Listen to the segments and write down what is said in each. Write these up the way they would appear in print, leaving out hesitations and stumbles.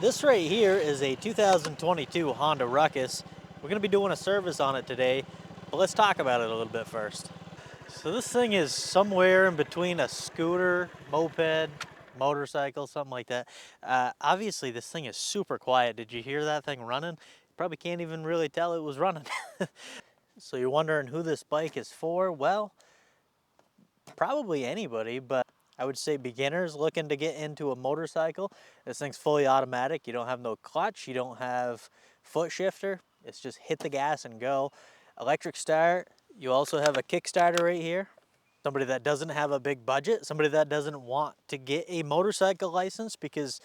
This right here is a 2022 Honda Ruckus. We're going to be doing a service on it today, but let's talk about it a little bit first. So this thing is somewhere in between a scooter, moped, motorcycle, something like that. Obviously this thing is super quiet. Did you hear that thing running? Probably can't even really tell it was running. So you're wondering who this bike is for? Well, probably anybody, but I would say beginners looking to get into a motorcycle. This thing's fully automatic. You don't have no clutch. You don't have foot shifter. It's just hit the gas and go. Electric start. You also have a Kickstarter right here. Somebody that doesn't have a big budget, somebody that doesn't want to get a motorcycle license, because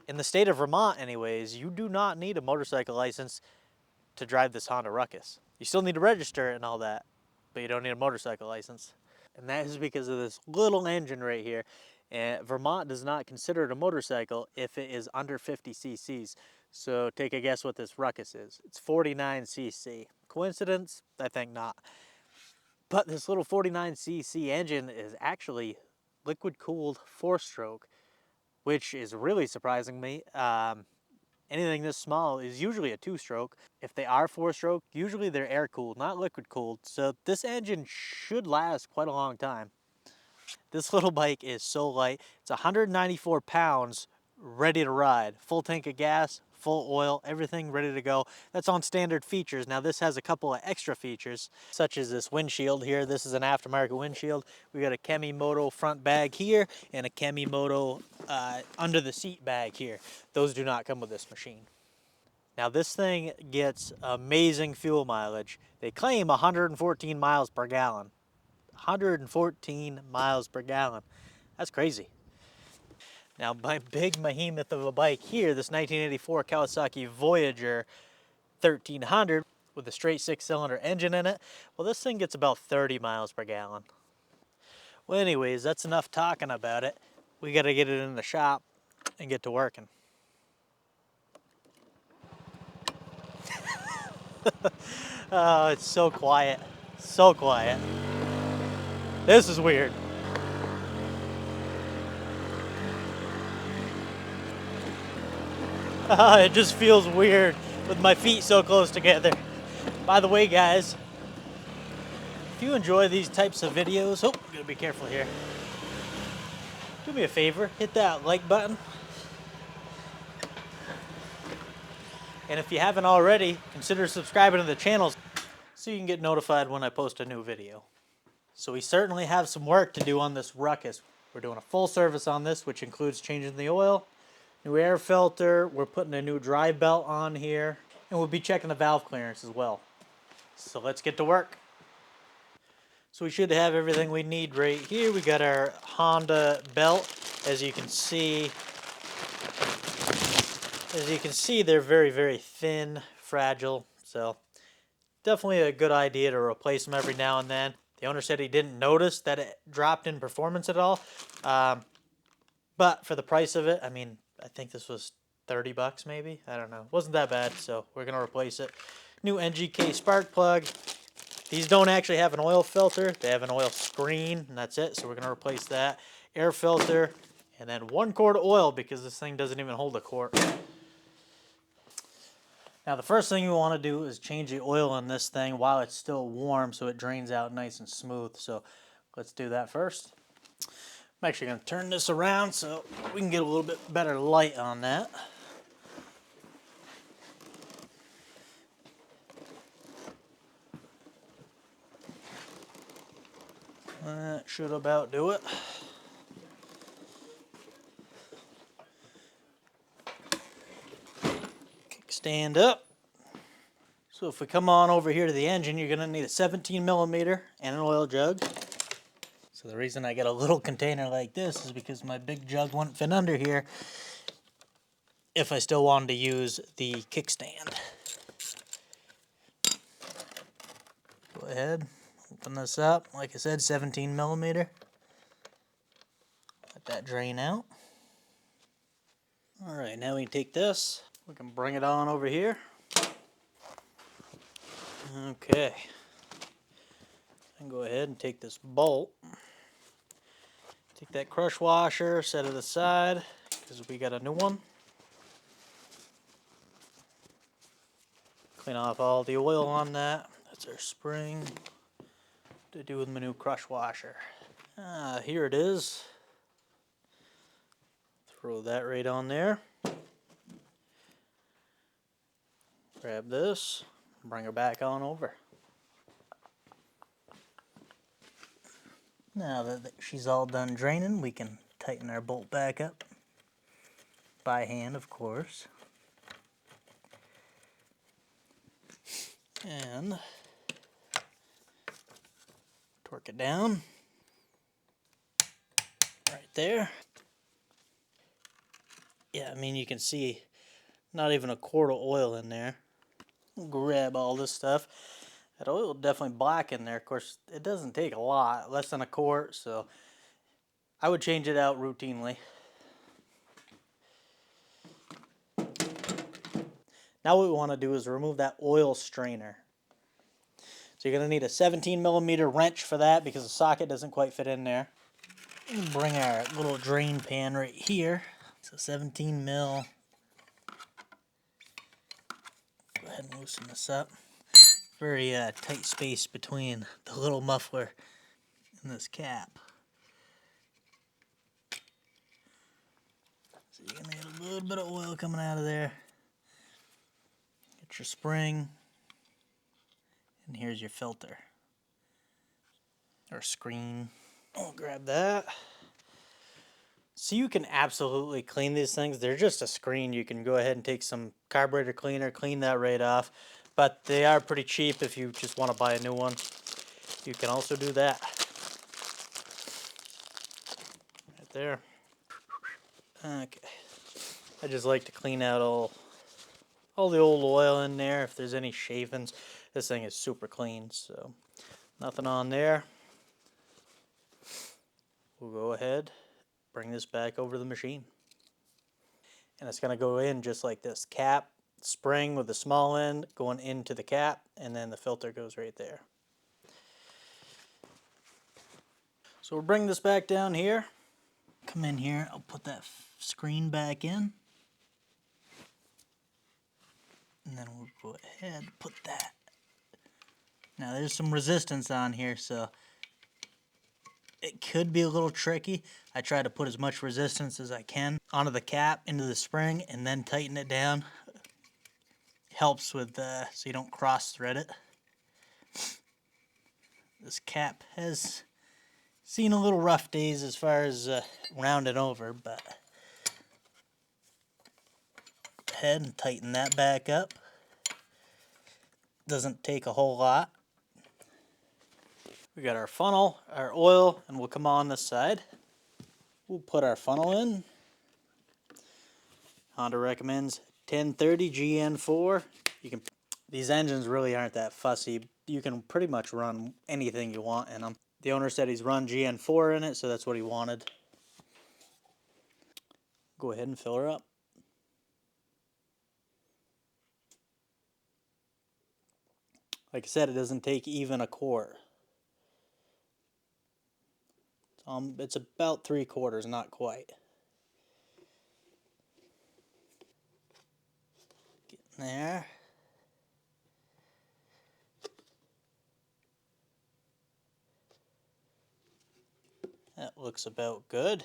in the state of Vermont anyways, you do not need a motorcycle license to drive this Honda Ruckus. You still need to register it and all that, but you don't need a motorcycle license. And that is because of this little engine right here. And Vermont does not consider it a motorcycle if it is under 50 cc's. So take a guess what this Ruckus is. It's 49 cc. Coincidence? I think not. But this little 49 cc engine is actually liquid cooled 4-stroke, which is really surprising me. Anything this small is usually a 2-stroke. If they are 4-stroke, usually they're air-cooled, not liquid-cooled. So this engine should last quite a long time. This little bike is so light. It's 194 pounds, ready to ride. Full tank of gas, full oil, everything ready to go. That's on standard features. Now this has a couple of extra features, such as this windshield here. This is an aftermarket windshield. We got a Kemimoto front bag here and a Kemimoto under the seat bag here. Those do not come with this machine. Now this thing gets amazing fuel mileage. They claim 114 miles per gallon. 114 miles per gallon. That's crazy. Now my big behemoth of a bike here, this 1984 Kawasaki Voyager 1300 with a straight 6-cylinder engine in it, well, this thing gets about 30 miles per gallon. Well, anyways, that's enough talking about it. We got to get it in the shop and get to working. Oh, it's so quiet. So quiet. This is weird. It just feels weird with my feet so close together. By the way, guys, if you enjoy these types of videos, gotta be careful here. Do me a favor, hit that like button. And if you haven't already, consider subscribing to the channel so you can get notified when I post a new video. So we certainly have some work to do on this Ruckus. We're doing a full service on this, which includes changing the oil, new air filter, we're putting a new drive belt on here, and we'll be checking the valve clearance as well. So let's get to work. So we should have everything we need right here. We got our Honda belt. As you can see, they're very, very thin, fragile. So definitely a good idea to replace them every now and then. The owner said he didn't notice that it dropped in performance at all. But for the price of it, I mean, I think this was 30 bucks maybe. I don't know. Wasn't that bad, so we're going to replace it. New NGK spark plug. These don't actually have an oil filter. They have an oil screen, and that's it. So we're going to replace that. Air filter, and then 1 quart of oil because this thing doesn't even hold a quart. Now the first thing you want to do is change the oil in this thing while it's still warm so it drains out nice and smooth. So let's do that first. I'm actually going to turn this around so we can get a little bit better light on that. That should about do it. Kickstand up. So if we come on over here to the engine, you're going to need a 17 millimeter and an oil jug. So the reason I get a little container like this is because my big jug wouldn't fit under here if I still wanted to use the kickstand. Go ahead, open this up. Like I said, 17 millimeter. Let that drain out. All right, now we can take this. We can bring it on over here. Okay. And go ahead and take this bolt. Take that crush washer, set it aside, because we got a new one. Clean off all the oil on that. That's our spring to do with my new crush washer. Here it is. Throw that right on there. Grab this, bring her back on over. Now that she's all done draining, we can tighten our bolt back up. By hand, of course. And torque it down. Right there. Yeah, I mean, you can see not even a quart of oil in there. Grab all this stuff. That oil definitely black in there. Of course, it doesn't take a lot, less than a quart, so I would change it out routinely. Now what we want to do is remove that oil strainer. So you're going to need a 17mm wrench for that because the socket doesn't quite fit in there. Bring our little drain pan right here. So 17mm. Go ahead and loosen this up. Very tight space between the little muffler and this cap. So you're going to get a little bit of oil coming out of there. Get your spring. And here's your filter. Or screen. I'll grab that. So you can absolutely clean these things. They're just a screen. You can go ahead and take some carburetor cleaner, clean that right off. But they are pretty cheap if you just want to buy a new one. You can also do that. Right there. Okay. I just like to clean out all the old oil in there. If there's any shavings, this thing is super clean. So nothing on there. We'll go ahead, bring this back over the machine. And it's going to go in just like this. Cap, spring with the small end going into the cap, and then the filter goes right there. So we'll bring this back down here. Come in here, I'll put that screen back in. And then we'll go ahead and put that. Now there's some resistance on here, so it could be a little tricky. I try to put as much resistance as I can onto the cap, into the spring, and then tighten it down. Helps with so you don't cross thread it. This cap has seen a little rough days as far as rounding over, but go ahead and tighten that back up. Doesn't take a whole lot. We got our funnel, our oil, and we'll come on this side. We'll put our funnel in. Honda recommends 1030 GN4. These engines really aren't that fussy. You can pretty much run anything you want in them. The owner said he's run GN4 in it, so that's what he wanted. Go ahead and fill her up. Like I said, it doesn't take even a quart. It's about 3/4, not quite. Get in there. That looks about good.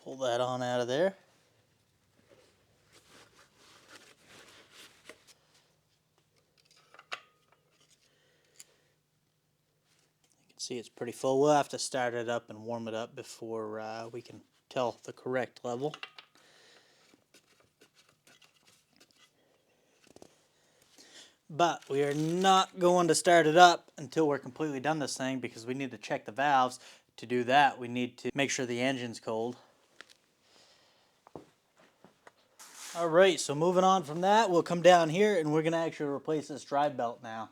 Pull that on out of there. See, it's pretty full. We'll have to start it up and warm it up before we can tell the correct level. But we are not going to start it up until we're completely done this thing because we need to check the valves. To do that, we need to make sure the engine's cold. Alright, so moving on from that, we'll come down here and we're going to actually replace this drive belt now.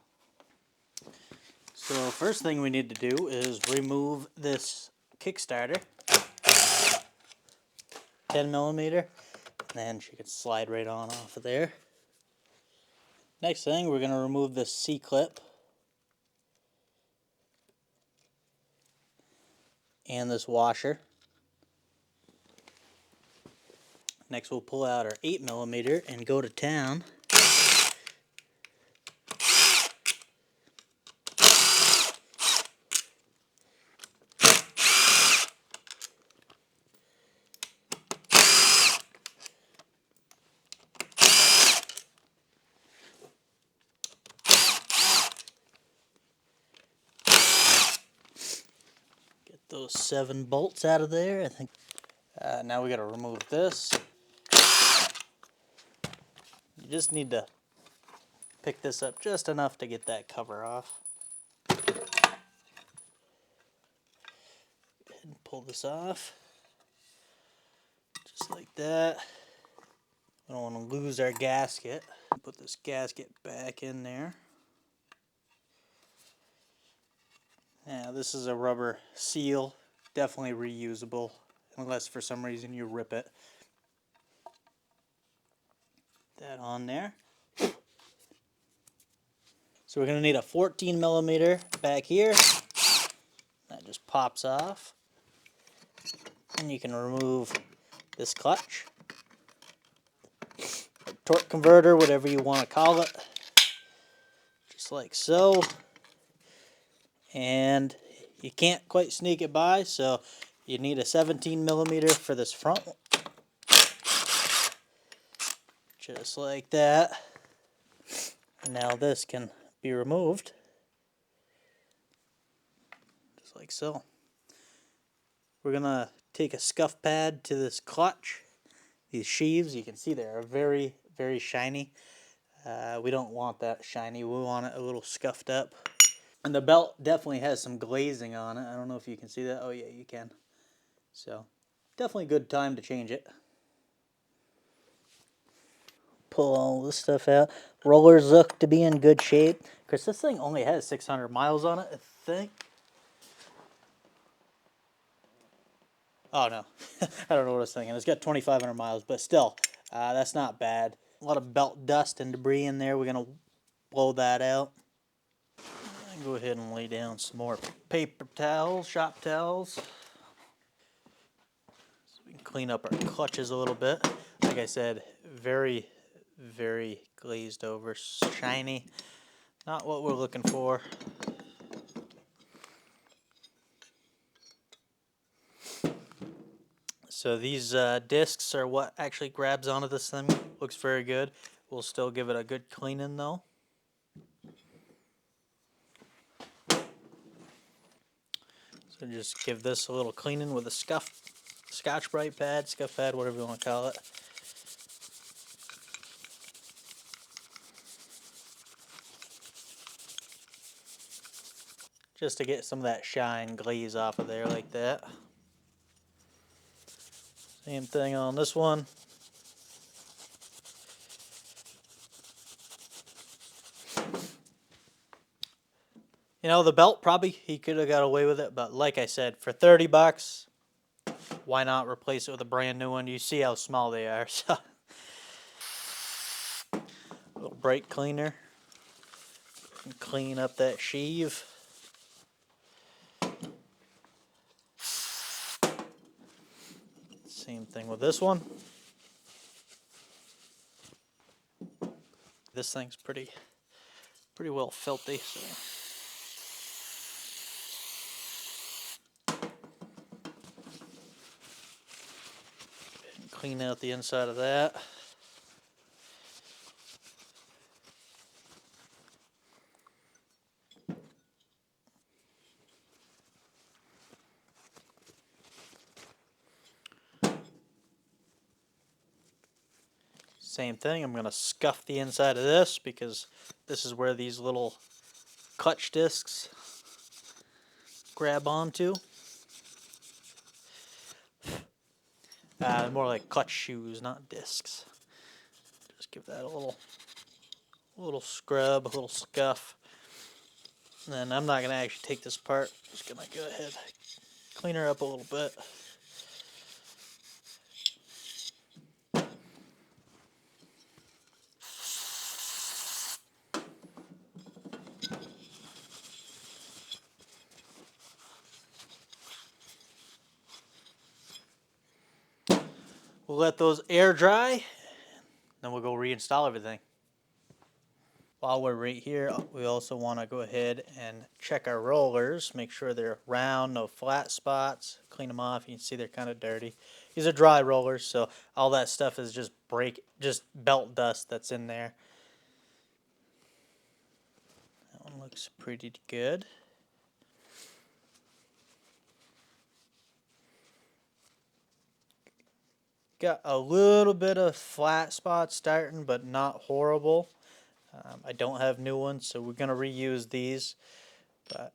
So first thing we need to do is remove this Kickstarter, 10mm, and then she can slide right on off of there. Next thing, we're going to remove this C-clip and this washer. Next we'll pull out our 8mm and go to town. Get those 7 bolts out of there. I think now we got to remove this. You just need to pick this up just enough to get that cover off. Go ahead and pull this off. Just like that. We don't want to lose our gasket. Put this gasket back in there. Now this is a rubber seal. Definitely reusable, unless for some reason you rip it. That on there. So we're going to need a 14mm back here. That just pops off. And you can remove this clutch. Or torque converter, whatever you want to call it. Just like so. And you can't quite sneak it by, so you need a 17mm for this front. Just like that. And now this can be removed. Just like so. We're going to take a scuff pad to this clutch. These sheaves, you can see they are very, very shiny. We don't want that shiny. We want it a little scuffed up. And the belt definitely has some glazing on it. I don't know if you can see that. Oh yeah, you can. So, definitely a good time to change it. Pull all this stuff out. Rollers look to be in good shape. Of course, this thing only has 600 miles on it, I think. Oh no, I don't know what I was thinking. It's got 2,500 miles, but still, that's not bad. A lot of belt dust and debris in there. We're going to blow that out. Go ahead and lay down some more paper towels, shop towels. So we can clean up our clutches a little bit. Like I said, very, very glazed over, shiny. Not what we're looking for. So these discs are what actually grabs onto this thing. Looks very good. We'll still give it a good cleaning though. So just give this a little cleaning with a Scotch-Brite pad, scuff pad, whatever you want to call it. Just to get some of that shine glaze off of there like that. Same thing on this one. You know, the belt, probably he could have got away with it, but like I said, for 30 bucks, why not replace it with a brand new one? You see how small they are. So, a little brake cleaner. Clean up that sheave. Same thing with this one. This thing's pretty well filthy. So. Clean out the inside of that. Same thing, I'm going to scuff the inside of this because this is where these little clutch discs grab onto. More like clutch shoes, not discs. Just give that a little scrub, a little scuff. And then I'm not going to actually take this apart. I'm just going to go ahead, clean her up a little bit. We'll let those air dry, then we'll go reinstall everything. While we're right here, we also want to go ahead and check our rollers, make sure they're round, no flat spots, clean them off. You can see they're kind of dirty. These are dry rollers, so all that stuff is just belt dust that's in there. That one looks pretty good. Got a little bit of flat spots starting, but not horrible. I don't have new ones, so we're going to reuse these. But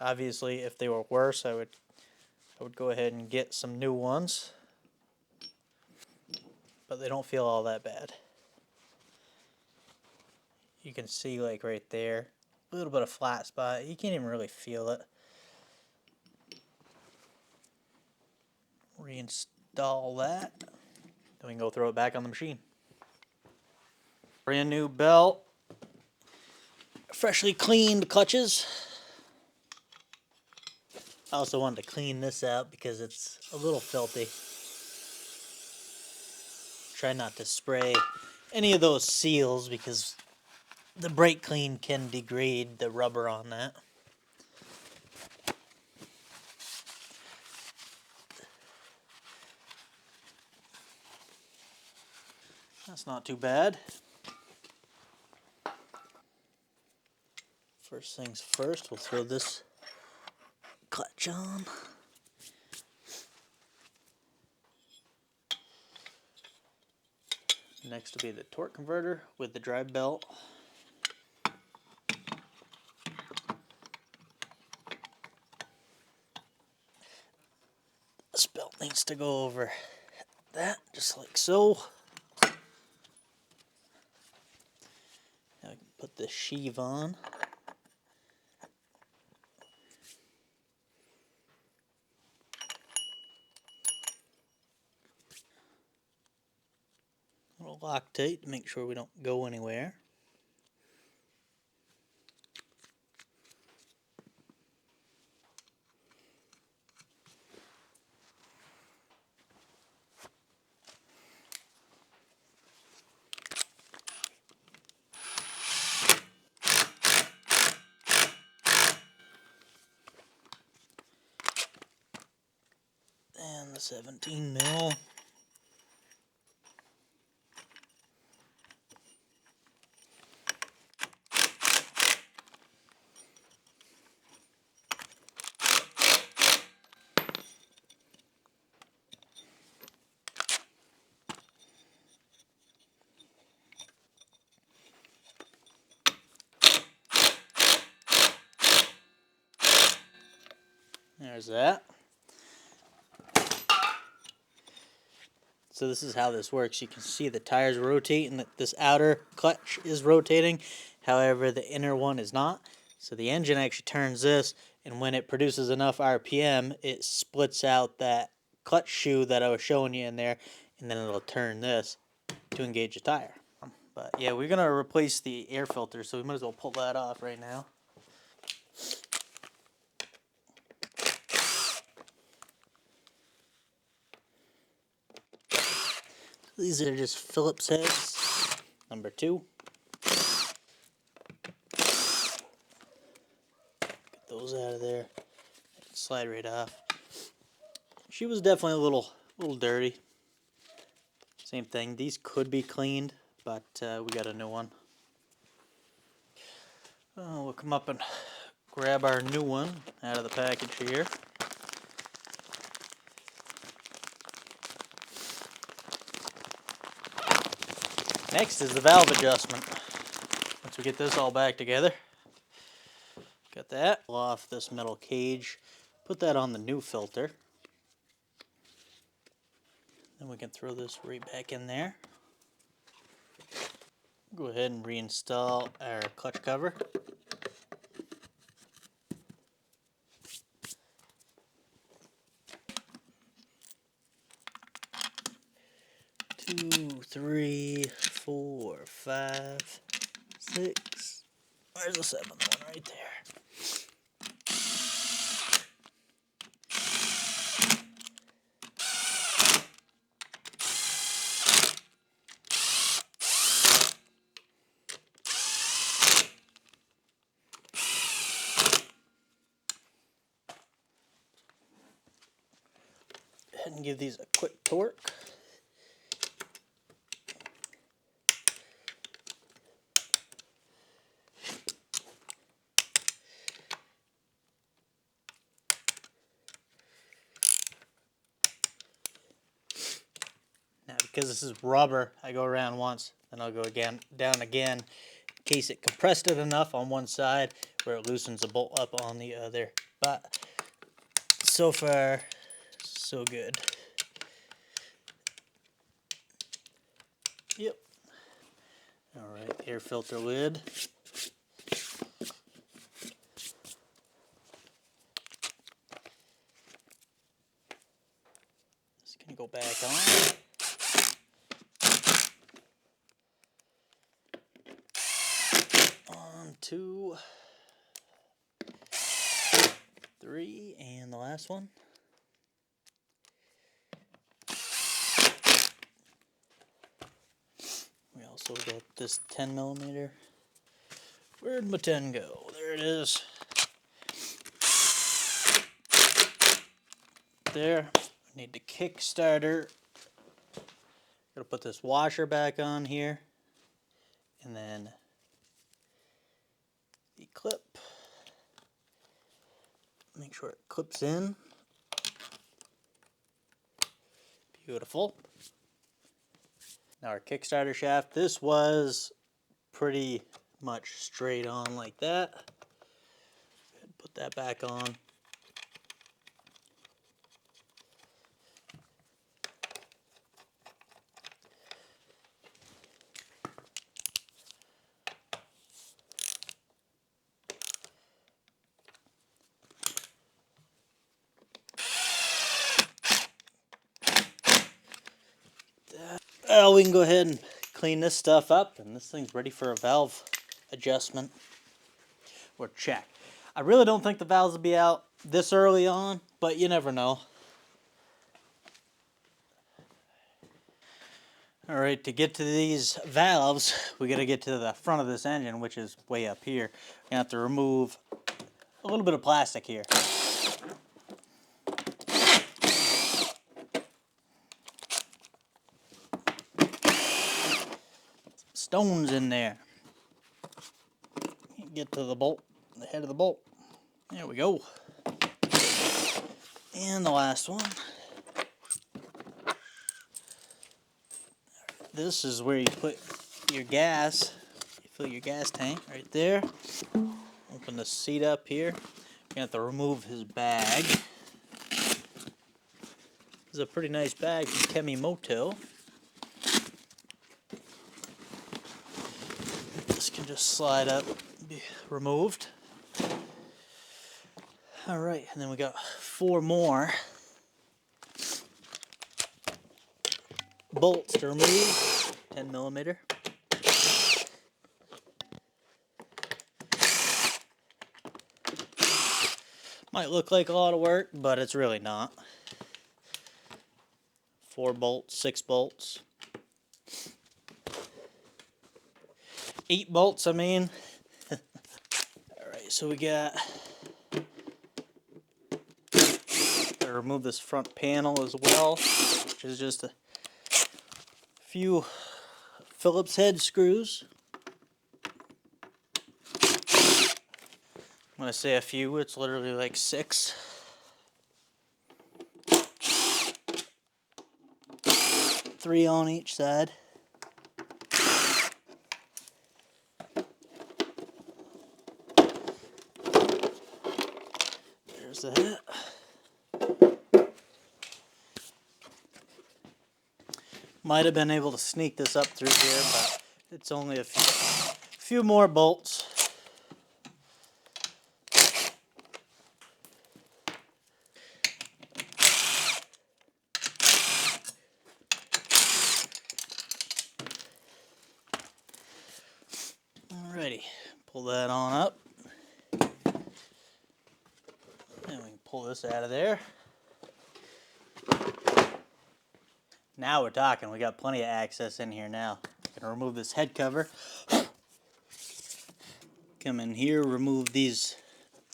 obviously, if they were worse, I would go ahead and get some new ones. But they don't feel all that bad. You can see, like right there, a little bit of flat spot. You can't even really feel it. Reinstall that. Then we can go throw it back on the machine. Brand new belt. Freshly cleaned clutches. I also wanted to clean this out because it's a little filthy. Try not to spray any of those seals because the brake clean can degrade the rubber on that. That's not too bad. First things first, we'll throw this clutch on. Next will be the torque converter with the drive belt. This belt needs to go over that, just like so. Now we can put the sheave on. A little Loctite to make sure we don't go anywhere. And the 17 mil. There's that. So this is how this works. You can see the tires rotate and that this outer clutch is rotating. However, the inner one is not. So the engine actually turns this, and when it produces enough RPM, it splits out that clutch shoe that I was showing you in there, and then it'll turn this to engage the tire. But yeah, we're going to replace the air filter, so we might as well pull that off right now. These are just Phillips heads, number 2. Get those out of there. Slide right off. She was definitely a little dirty. Same thing. These could be cleaned, but we got a new one. We'll come up and grab our new one out of the package here. Next is the valve adjustment. Once we get this all back together, got that. Pull off this metal cage, put that on the new filter. Then we can throw this right back in there. Go ahead and reinstall our clutch cover. Two, three, 4, 5, 6. Where's the 7th one? Right there. ahead and give these a quick torque. Now, because this is rubber, I go around once, then I'll go again, down again, in case it compressed it enough on one side where it loosens the bolt up on the other. But so far, so good. Yep. All right, air filter lid. Just gonna go back on. 1, 2, 3, and the last one. We also got this 10mm. Where'd my 10 go? There it is. There. I need the Kickstarter. Gotta put this washer back on here. And then the clip. Make sure it clips in. Beautiful. Now our Kickstarter shaft. This was pretty much straight on like that. Put that back on. We can go ahead and clean this stuff up, and this thing's ready for a valve adjustment or check. I really don't think the valves will be out this early on, but you never know. All right, to get to these valves, we got to get to the front of this engine, which is way up here. You have to remove a little bit of plastic here. Stones in there. Get to the bolt, the head of the bolt. There we go. And the last one. This is where you put your gas. You fill your gas tank right there. Open the seat up here. You have to remove his bag. This is a pretty nice bag from Kemi Moto. This can just slide up, be removed. All right, and then we got 4 more bolts to remove. 10mm. Might look like a lot of work, but it's really not. 4 bolts, 6 bolts. 8 bolts, I mean. Alright, so we got... Gotta remove this front panel as well, which is just a few Phillips head screws. When I say a few, it's literally like 6. 3 on each side. There's that. Might have been able to sneak this up through here, but it's only a few more bolts. Alrighty, pull that on up. And we can pull this out of there. Now we're talking. We got plenty of access in here now. Gonna remove this head cover. Come in here, remove these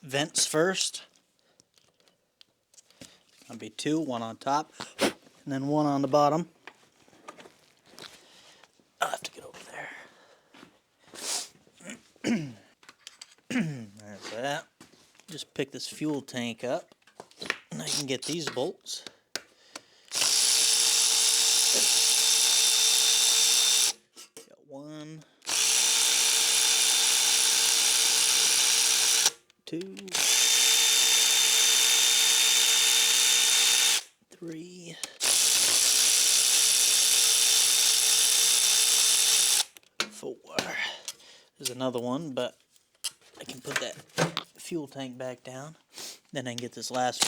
vents first. That'll be 2, 1 on top, and then 1 on the bottom. I'll have to get over there. There's that. Just pick this fuel tank up, and I can get these bolts. Got 1, 2, 3, 4. There's another one, but I can put that fuel tank back down. Then I can get this last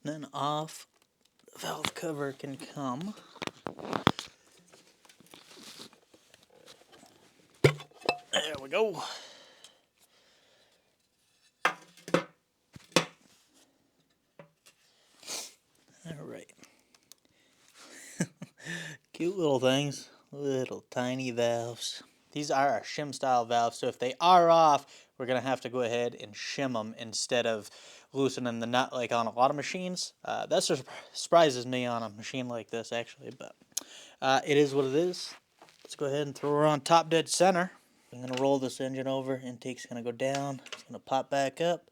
one. Then off the valve cover can come. There we go. Alright. Cute little things. Little tiny valves. These are our shim style valves, so if they are off, we're going to have to go ahead and shim them instead of loosening the nut like on a lot of machines. That surprises me on a machine like this, actually, but it is what it is. Let's go ahead and throw her on top dead center. I'm going to roll this engine over. Intake's going to go down. It's going to pop back up.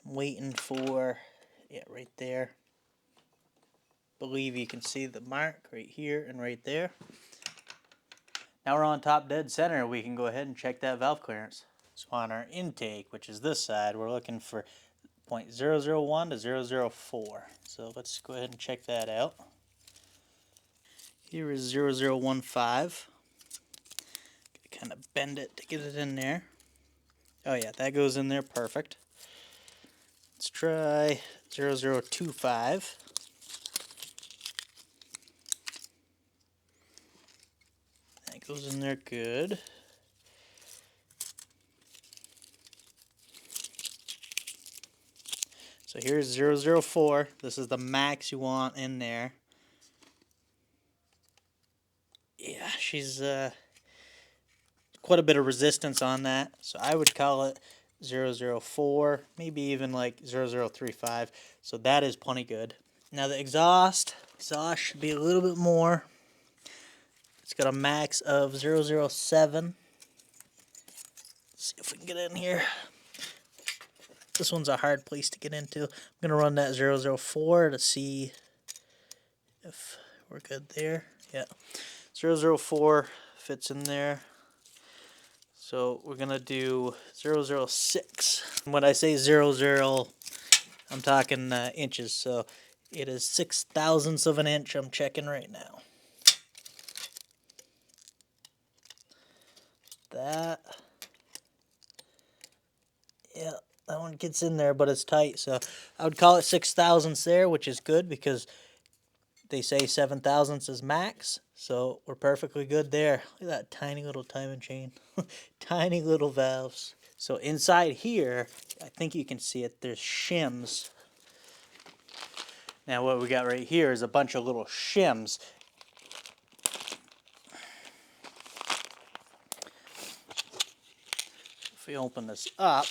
I'm waiting for, yeah, right there. Believe you can see the mark right here and right there. Now we're on top dead center. We can go ahead and check that valve clearance. So on our intake, which is this side, we're looking for 0.001 to 004. So let's go ahead and check that out. Here is 0015. Kind of bend it to get it in there. Oh yeah, that goes in there perfect. Let's try 0025. That goes in there good. So here's 004. This is the max you want in there. Yeah, she's quite a bit of resistance on that. So I would call it 004, maybe even like 0035. So that is plenty good. Now the exhaust should be a little bit more. It's got a max of 007. Let's see if we can get in here. This one's a hard place to get into. I'm going to run that 004 to see if we're good there. Yeah, 004 fits in there. So we're going to do 006. When I say 00, I'm talking inches. So it is 6 thousandths of an inch. I'm checking right now. That, yeah, that one gets in there, but it's tight. So I would call it 6 thousandths there, which is good because they say 7 thousandths is max. So we're perfectly good there. Look at that tiny little timing chain. Tiny little valves. So inside here, I think you can see it, there's shims. Now what we got right here is a bunch of little shims. If we open this up,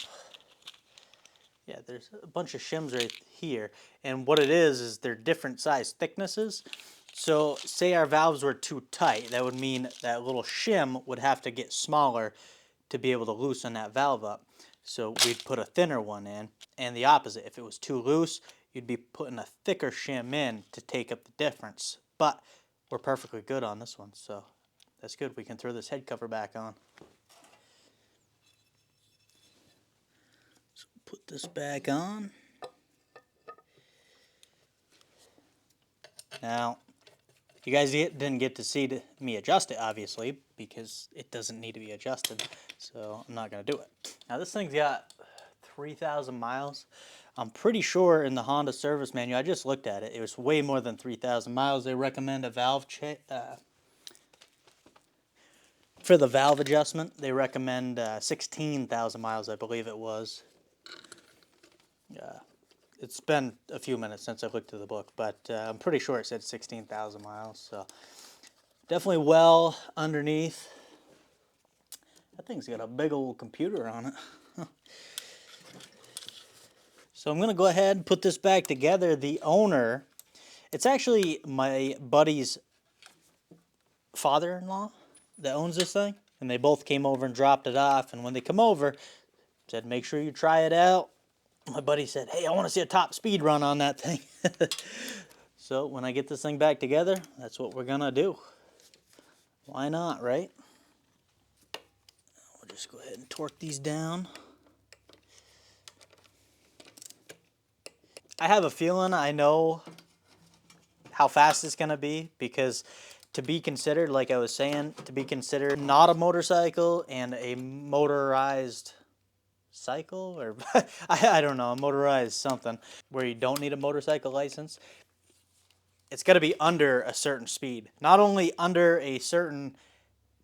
yeah, there's a bunch of shims right here. And what it is they're different size thicknesses. So say our valves were too tight, that would mean that little shim would have to get smaller to be able to loosen that valve up. So we'd put a thinner one in, and the opposite. If it was too loose, you'd be putting a thicker shim in to take up the difference. But we're perfectly good on this one, so that's good. We can throw this head cover back on. So put this back on. Now, you guys didn't get to see me adjust it, obviously, because it doesn't need to be adjusted, so I'm not going to do it. Now, this thing's got 3,000 miles. I'm pretty sure in the Honda service manual, I just looked at it, it was way more than 3,000 miles. They recommend a valve for the valve adjustment, they recommend 16,000 miles, I believe it was. It's been a few minutes since I looked at the book, but I'm pretty sure it said 16,000 miles. So definitely well underneath. That thing's got a big old computer on it. So I'm going to go ahead and put this back together. The owner, it's actually my buddy's father-in-law that owns this thing. And they both came over and dropped it off. And when they come over, said, make sure you try it out. My buddy said, hey, I want to see a top speed run on that thing. So when I get this thing back together, that's what we're going to do. Why not, right? We'll just go ahead and torque these down. I have a feeling I know how fast it's going to be, because to be considered, like I was saying, to be considered not a motorcycle and a motorized cycle, or I don't know, a motorized something, where you don't need a motorcycle license, it's got to be under a certain speed. Not only under a certain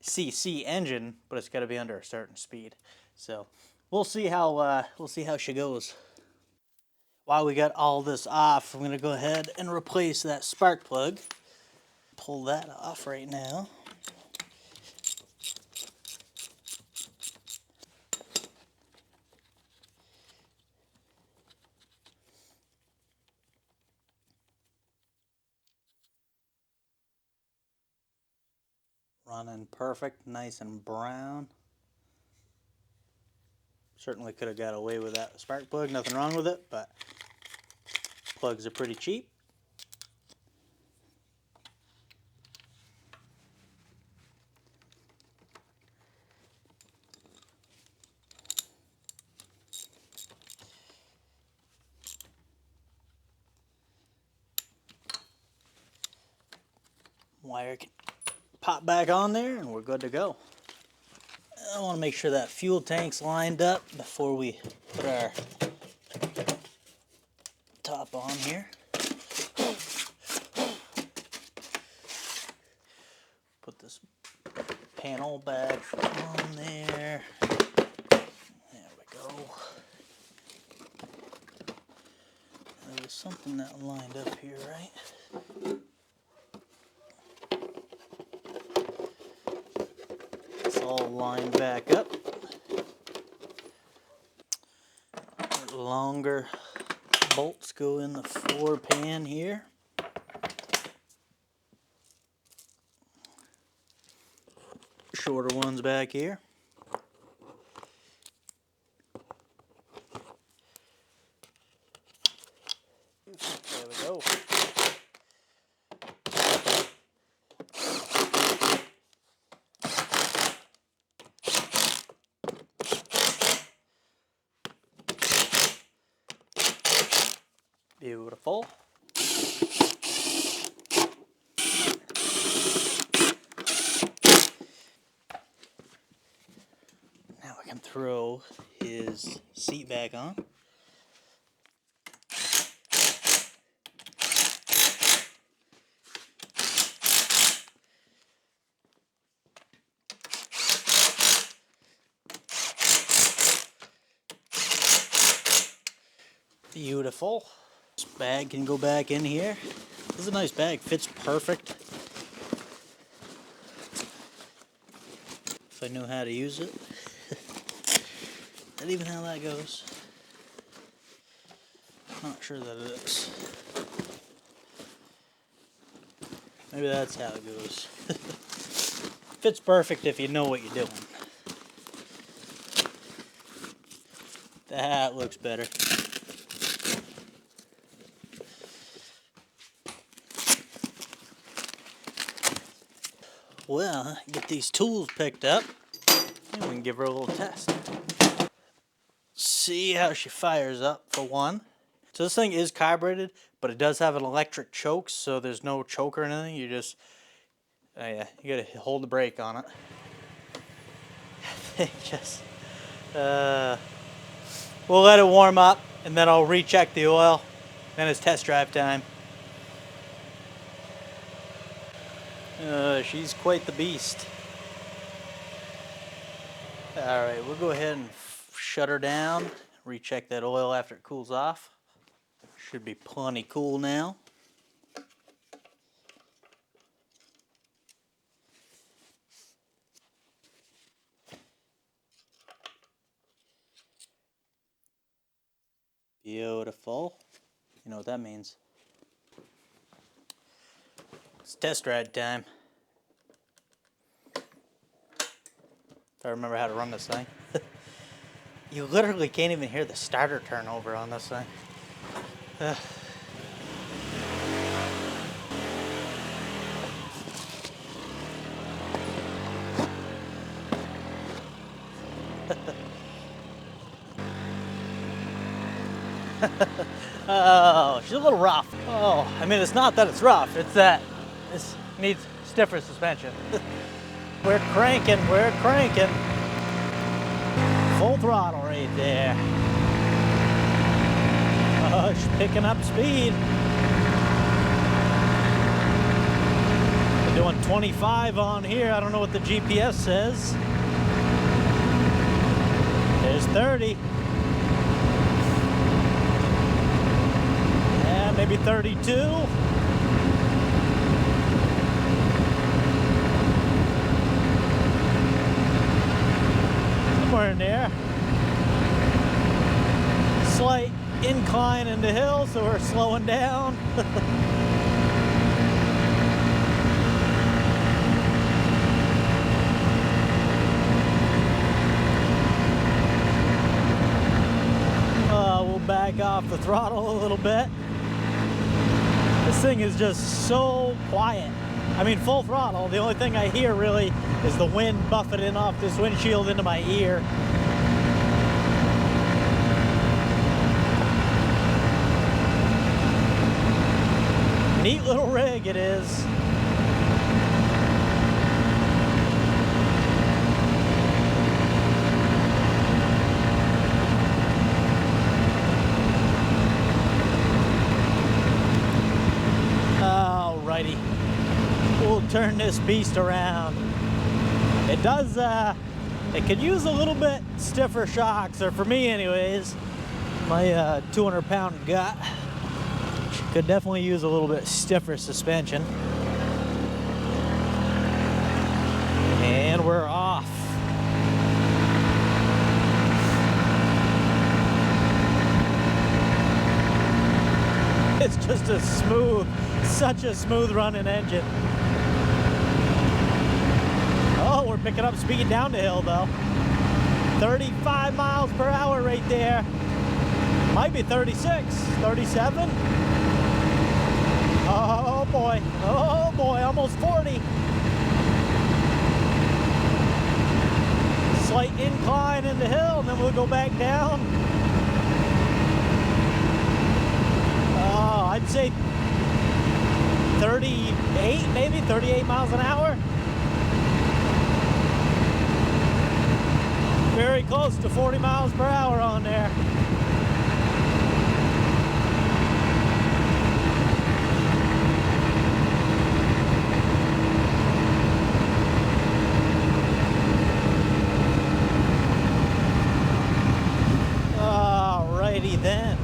CC engine, but it's got to be under a certain speed. So we'll see how she goes. While we got all this off, I'm going to go ahead and replace that spark plug. Pull that off right now. Running perfect, nice and brown. Certainly could have got away with that spark plug, nothing wrong with it, but plugs are pretty cheap. Wire can pop back on there and we're good to go. I want to make sure that fuel tank's lined up before we put our top on here. Put this panel back on there. There we go. There was something that lined up here, right? It's all lined back up. Longer bolts go in the floor pan here. Shorter ones back here. There we go. Beautiful. Now we can throw his seat back on. Beautiful. This bag can go back in here. This is a nice bag, fits perfect. If I knew how to use it. Is that even how that goes? Not sure that it is. Maybe that's how it goes. Fits perfect if you know what you're doing. That looks better. Well, get these tools picked up and we can give her a little test. See how she fires up for one. So this thing is carbureted, but it does have an electric choke, so there's no choke or anything. You just, oh yeah, you gotta hold the brake on it. We'll let it warm up and then I'll recheck the oil. Then it's test drive time. She's quite the beast. Alright, we'll go ahead and shut her down. Recheck that oil after it cools off. Should be plenty cool now. Beautiful. You know what that means. It's test ride time. If I remember how to run this thing. You literally can't even hear the starter turn over on this thing. Oh, she's a little rough. Oh, I mean, it's not that it's rough, it's that this needs stiffer suspension. We're cranking, we're cranking. Full throttle right there. Oh, she's picking up speed. We're doing 25 on here. I don't know what the GPS says. There's 30. Yeah, maybe 32. Somewhere in there. Slight incline in the hill, so we're slowing down. We'll back off the throttle a little bit. This thing is just so quiet. I mean, full throttle, the only thing I hear really is the wind buffeting off this windshield into my ear. Neat little rig it is. Alrighty, we'll turn this beast around. It does, it could use a little bit stiffer shocks, or for me anyways, my 200-pound gut could definitely use a little bit stiffer suspension. And we're off. It's just a smooth, such a smooth running engine. Oh, we're picking up speed down the hill though. 35 miles per hour right there. Might be 36, 37. Oh boy, almost 40. Slight incline in the hill, and then we'll go back down. Oh, I'd say 38, maybe 38 miles an hour. Very close to 40 miles per hour on there. Alrighty then.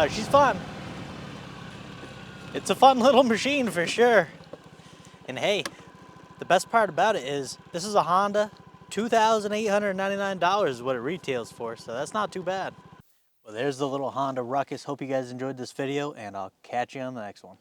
She's fun. It's a fun little machine for sure. And hey, the best part about it is this is a Honda. $2,899 is what it retails for, so that's not too bad. Well, there's the little Honda Ruckus. Hope you guys enjoyed this video, and I'll catch you on the next one.